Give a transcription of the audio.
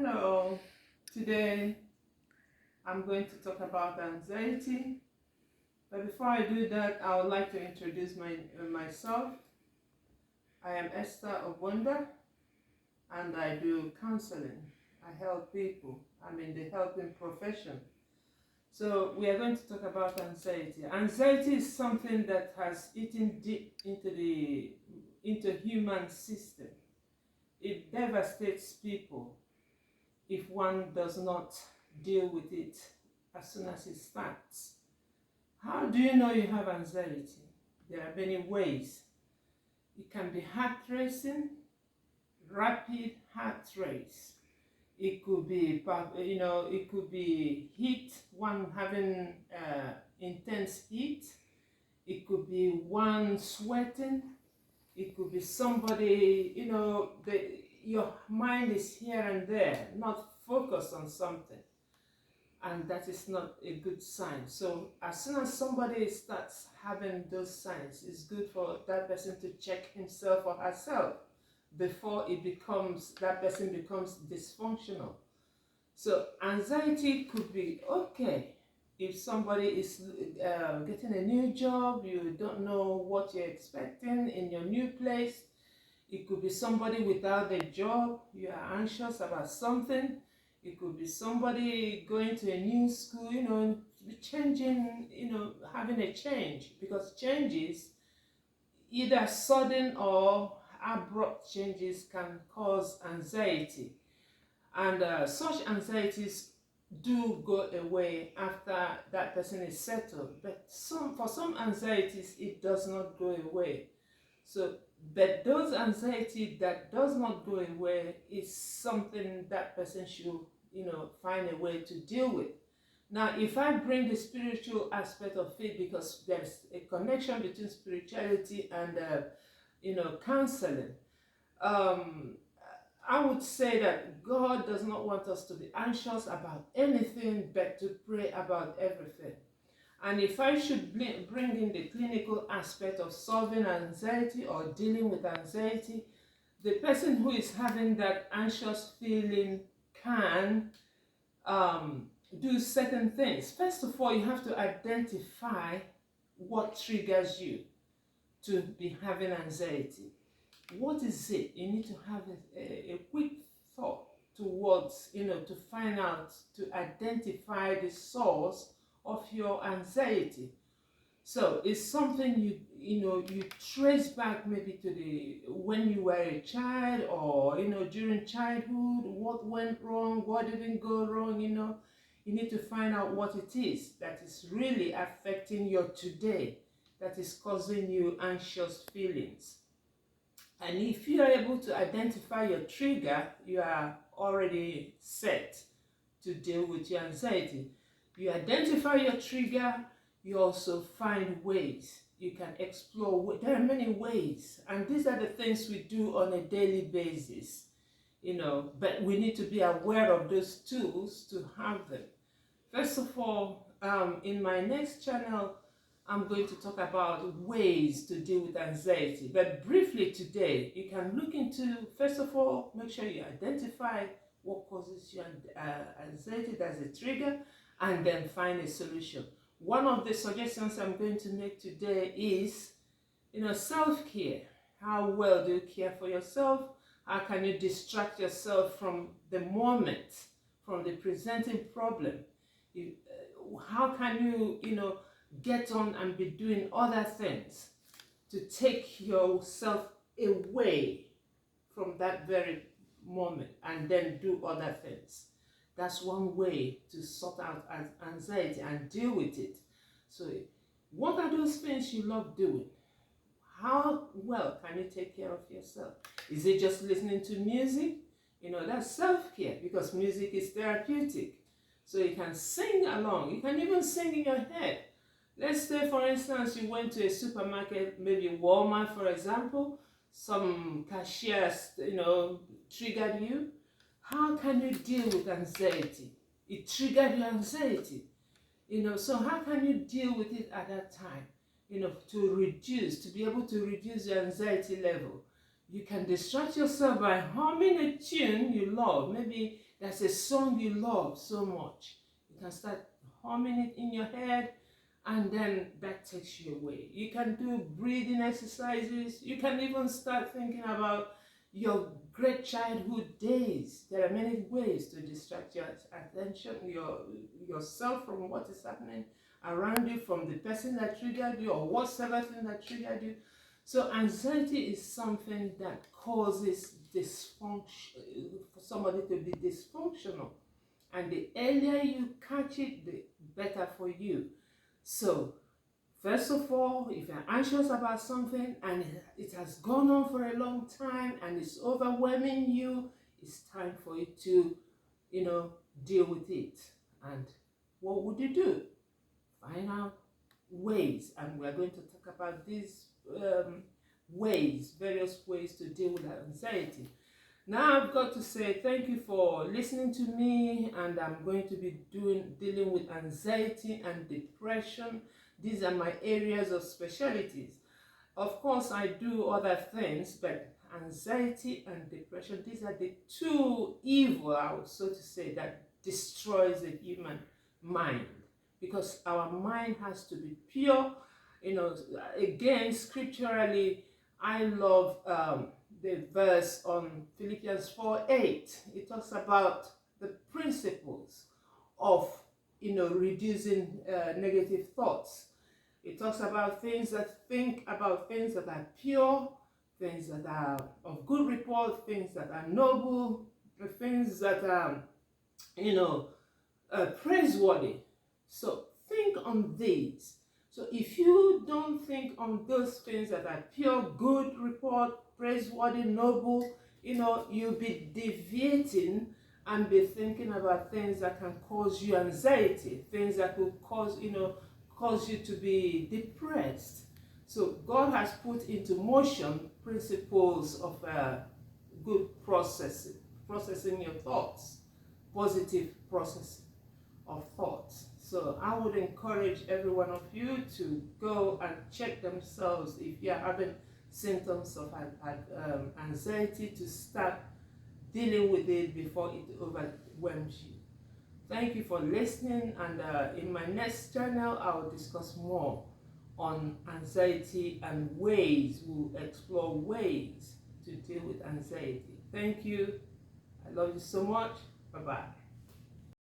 Hello, today I'm going to talk about anxiety. But before I do that, I would like to introduce myself. I am Esther of Wonder and I do counseling. I help people. I'm in the helping profession. So we are going to talk about anxiety. Anxiety is something that has eaten deep into human system. It devastates people if one does not deal with it as soon as it starts. How do you know you have anxiety? There are many ways. It can be heart racing, rapid heart race. It could be, it could be heat, one having intense heat. It could be one sweating. It could be somebody, your mind is here and there, not focused on something. And that is not a good sign. So as soon as somebody starts having those signs, it's good for that person to check himself or herself before that person becomes dysfunctional. So anxiety could be okay if somebody is getting a new job, you don't know what you're expecting in your new place. It could be somebody without a job, you are anxious about something. It could be somebody going to a new school, changing, having a change, because changes, either sudden or abrupt changes, can cause anxiety. And such anxieties do go away after that person is settled. But for some anxieties, it does not go away. But those anxiety that does not go away is something that person should, find a way to deal with. Now, if I bring the spiritual aspect of it, because there's a connection between spirituality and, counseling, I would say that God does not want us to be anxious about anything, but to pray about everything. And if I should bring in the clinical aspect of solving anxiety or dealing with anxiety, the person who is having that anxious feeling can do certain things. First of all, you have to identify what triggers you to be having anxiety. What is it? You need to have a quick thought towards, to find out, to identify the source of your anxiety. So it's something you trace back maybe to when you were a child, or during childhood, what went wrong, what didn't go wrong. You need to find out what it is that is really affecting your today, that is causing you anxious feelings. And if you are able to identify your trigger, you are already set to deal with your anxiety. You identify your trigger, you also find ways you can explore. There are many ways, and these are the things we do on a daily basis, but we need to be aware of those tools to have them. First of all, in my next channel, I'm going to talk about ways to deal with anxiety. But briefly today, you can look into, first of all, make sure you identify what causes your anxiety, that's a trigger, and then find a solution. One of the suggestions I'm going to make today is, self-care. How well do you care for yourself? How can you distract yourself from the moment, from the presenting problem? How can you, get on and be doing other things to take yourself away from that very moment and then do other things? That's one way to sort out anxiety and deal with it. So what are those things you love doing? How well can you take care of yourself? Is it just listening to music? That's self-care, because music is therapeutic. So you can sing along. You can even sing in your head. Let's say, for instance, you went to a supermarket, maybe Walmart, for example. Some cashiers, triggered you. How can you deal with anxiety? It triggered your anxiety. So how can you deal with it at that time? To be able to reduce your anxiety level? You can distract yourself by humming a tune you love. Maybe there's a song you love so much. You can start humming it in your head, and then that takes you away. You can do breathing exercises. You can even start thinking about your great childhood days. There are many ways to distract your attention, yourself from what is happening around you, from the person that triggered you or whatsoever thing that triggered you. So anxiety is something that causes dysfunction, for somebody to be dysfunctional. And the earlier you catch it, the better for you. So first of all, if you're anxious about something and it has gone on for a long time and it's overwhelming you, it's time for you to, deal with it. And what would you do? Find out ways, and we're going to talk about these various ways to deal with anxiety. Now I've got to say thank you for listening to me, and I'm going to be dealing with anxiety and depression. These are my areas of specialties. Of course, I do other things, but anxiety and depression, these are the two evil, I would so to say, that destroys the human mind. Because our mind has to be pure. Again, scripturally, I love the verse on Philippians 4:8. It talks about the principles of, reducing negative thoughts. It talks about things that are pure, things that are of good report, things that are noble, things that are, praiseworthy. So think on these. So if you don't think on those things that are pure, good report, praiseworthy, noble, you'll be deviating and be thinking about things that can cause you anxiety, things that will cause you to be depressed. So God has put into motion principles of good processing your thoughts, positive processing of thoughts. So I would encourage every one of you to go and check themselves if you're having symptoms of anxiety, to start dealing with it before it overwhelms you. Thank you for listening, and in my next channel I will discuss more on anxiety and we'll explore ways to deal with anxiety. Thank you. I love you so much. Bye-bye.